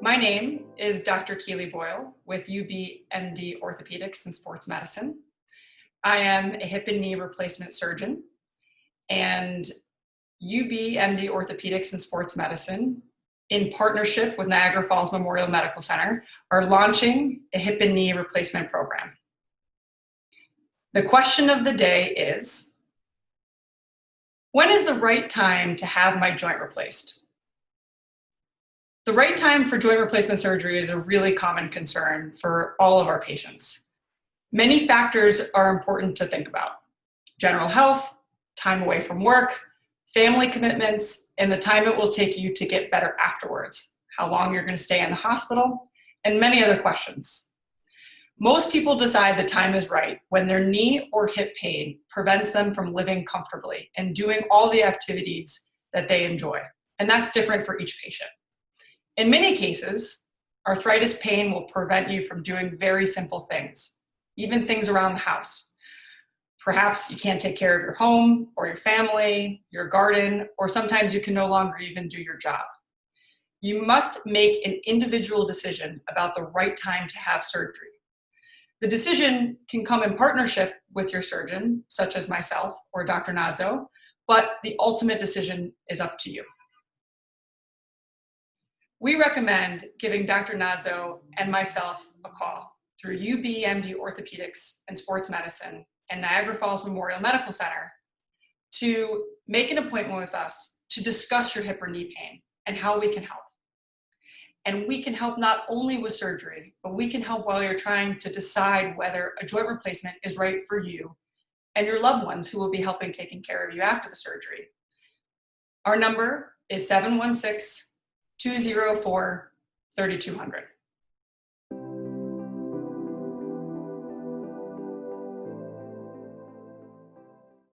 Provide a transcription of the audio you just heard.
My name is Dr. Keely Boyle with UBMD Orthopaedics and Sports Medicine. I am a hip and knee replacement surgeon, and UBMD Orthopaedics and Sports Medicine, in partnership with Niagara Falls Memorial Medical Center, are launching a hip and knee replacement program. The question of the day is, when is the right time to have my joint replaced? The right time for joint replacement surgery is a really common concern for all of our patients. Many factors are important to think about: general health, time away from work, family commitments, and the time it will take you to get better afterwards, how long you're going to stay in the hospital, and many other questions. Most people decide the time is right when their knee or hip pain prevents them from living comfortably and doing all the activities that they enjoy, and that's different for each patient. In many cases, arthritis pain will prevent you from doing very simple things, even things around the house. Perhaps you can't take care of your home or your family, your garden, or sometimes you can no longer even do your job. You must make an individual decision about the right time to have surgery. The decision can come in partnership with your surgeon, such as myself or Dr. Nadzo, but the ultimate decision is up to you. We recommend giving Dr. Nadzo and myself a call through UBMD Orthopaedics and Sports Medicine and Niagara Falls Memorial Medical Center to make an appointment with us to discuss your hip or knee pain and how we can help. And we can help not only with surgery, but we can help while you're trying to decide whether a joint replacement is right for you and your loved ones who will be helping taking care of you after the surgery. Our number is 716-204-3200.